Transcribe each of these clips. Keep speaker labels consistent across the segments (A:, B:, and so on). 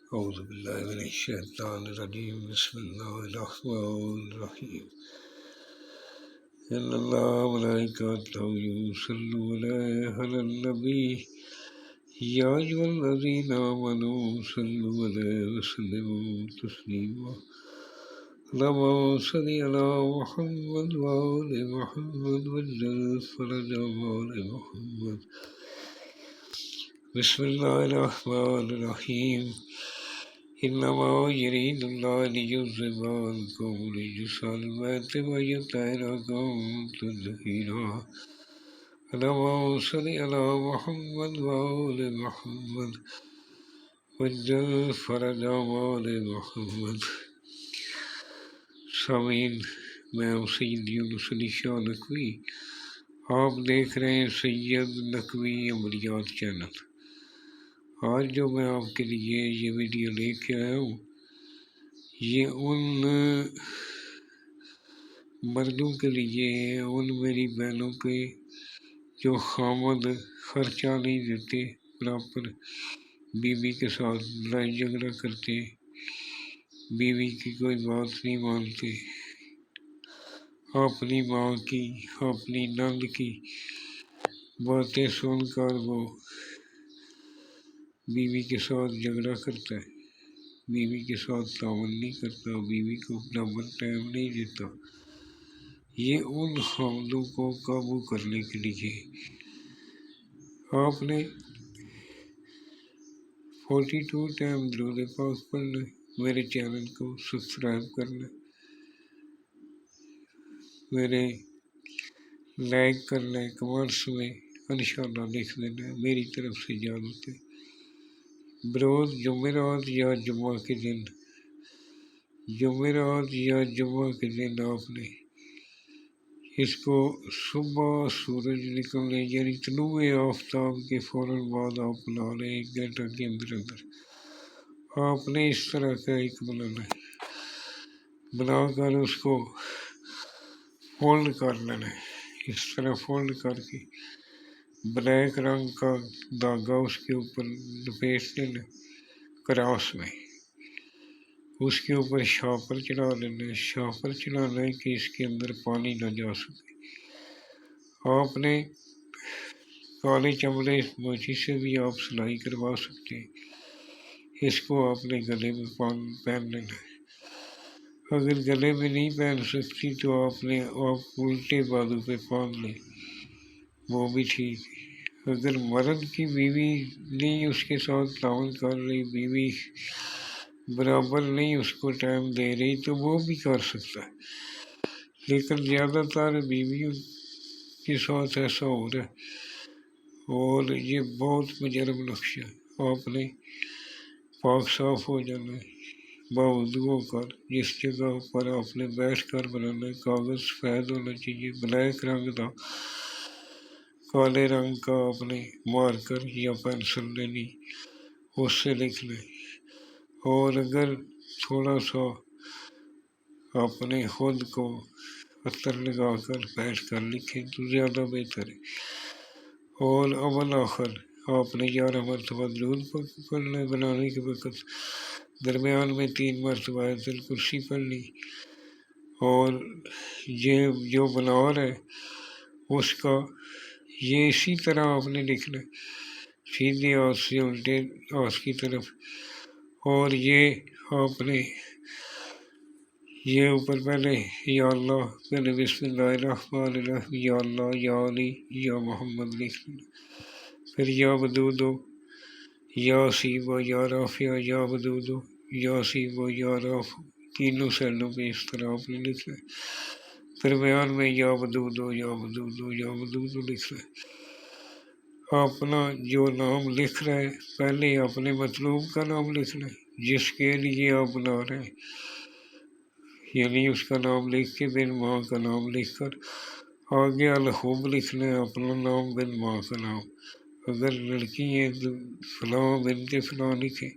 A: أعوذ بالله من الشيطان الرجيم بسم الله الرحمن الرحيم إن الله وملائكته يصلون على النبي يا أيها الذين آمنوا صلوا عليه وسلموا تسليما اللهم صل على محمد وآل محمد وجل فرج آل محمد بسم الله الرحمن الرحيم إنما يريد الله ليذهب عنكم رجس البيت ويطهركم تطهيرا اللهم صل على محمد وآل محمد وجل فرج آل محمد. سامعین، میں ہوں سید یونس علی شاہ نقوی. آپ دیکھ رہے ہیں سید نقوی عملیات چینل. آج جو میں آپ کے لیے یہ ویڈیو لے کے آیا ہوں، یہ ان مردوں کے لیے ہے، ان میری بہنوں کے جو خامد خرچہ نہیں دیتے، پراپر بیوی کے ساتھ لڑائی جھگڑا کرتے، بیوی کی کوئی بات نہیں مانتے، اپنی ماں کی اپنی نند کی باتیں سن کر وہ بیوی کے ساتھ جھگڑا کرتا ہے، بیوی کے ساتھ تعاون نہیں کرتا، بیوی کو برابر ٹائم نہیں دیتا. یہ ان حاملوں کو قابو کرنے کے لیے آپ نے 42 ٹائم درود پاک پڑھنا، میرے چینل کو سبسکرائب کرنا، میرے لائک کرنا ہے، کمنٹس میں انشاءاللہ لکھ دینا ہے. میری طرف سے اجازت ہے. بروز جمعرات یا جمعہ کے دن، جمعرات یا جمعہ کے دن آپ نے اس کو صبح سورج نکلنے یعنی طلوع آفتاب کے فوراً بعد آپ بنا لیں. 1 گھنٹہ کے اندر آپ نے اس طرح کا ایک بنانا ہے، بنا کر اس کو فولڈ کر لینا ہے. اس طرح فولڈ کر کے بلیک رنگ کا دھاگا اس کے اوپر لپیٹ لینا کراس میں، اس کے اوپر شاپر چڑھا لینا ہے. شاپر چڑھانا ہے کہ اس کے اندر پانی نہ جا سکے. آپ نے کالے چمڑے موچی سے بھی آپ سلائی کروا سکتے ہیں. اس کو آپ نے گلے میں پہن لینا ہے. اگر گلے میں نہیں پہن سکتی تو آپ الٹے بازو پہ باندھ لیں، وہ بھی ٹھیک ہے. اگر مرد کی بیوی نہیں اس کے ساتھ تعاون کر رہی، بیوی برابر نہیں اس کو ٹائم دے رہی، تو وہ بھی کر سکتا ہے. لیکن زیادہ تر بیویوں کے ساتھ ایسا ہو رہا ہے اور یہ بہت مجرم نقشہ ہے. آپ نے پاک صاف ہو جانا ہے، باوضو ہو کر جس جگہ پر آپ نے بیٹھ کر بنانا ہے کاغذ سفید ہونا چاہیے، بلیک رنگ کا، کالے رنگ کا آپ نے مارکر یا پینسل لینی، اس سے لکھ لیں. اور اگر تھوڑا سا اپنے خود کو عطر لگا کر بیٹھ کر لکھیں تو زیادہ بہتر ہے. اور اول آخر آپ نے 11 مرتبہ درود پڑھنا ہے بنانے کے وقت. درمیان میں 3 مرتبہ آیت الکرسی پڑھنی. اور یہ جو بنا رہا ہے اس کا یہ اسی طرح آپ نے لکھنا ہے، سیدھے ہاتھ سے الٹے ہاتھ کی طرف. اور یہ آپ نے یہ اوپر پہلے یا اللہ، پہلے بسم اللہ الرحمن الرحیم، یا اللہ، یا علی، یا محمد لکھ لینا. پھر یا ودودو، یا سیبا، یا رافع، یا ودودو، یا سیبا، یا رافع، تینوں سینوں پہ اس طرح آپ نے لکھنا ہے. درمیان میں یا ودودو، یا ودودو، یا ودودو لکھ رہے. اپنا جو نام لکھ رہے ہیں پہلے اپنے مطلوب کا نام لکھنا ہے جس کے لیے آپ بنا رہے ہیں، یعنی اس کا نام لکھ کے بن ماں کا نام لکھ کر آگے الحب لکھنا ہے، اپنا نام بن ماں کا نام. اگر لڑکی ہے تو فلاں بنت فلاں لکھے،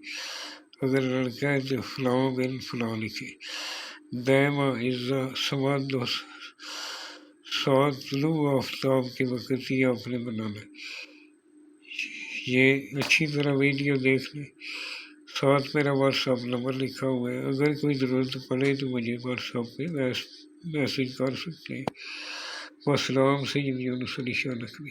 A: اگر لڑکا ہے تو فلاں بن فلاں لکھے. دائمہ عزا سماد و سات طلوع آفتاب کے وقت ہی آپ نے بنانا ہے. یہ اچھی طرح ویڈیو دیکھ لیں، ساتھ میرا واٹس ایپ نمبر لکھا ہوا ہے، اگر کوئی ضرورت پڑے تو مجھے واٹس ایپ پہ میسج کر سکتے ہیں۔ والسلام، سید یونس علی شاہ نقوی۔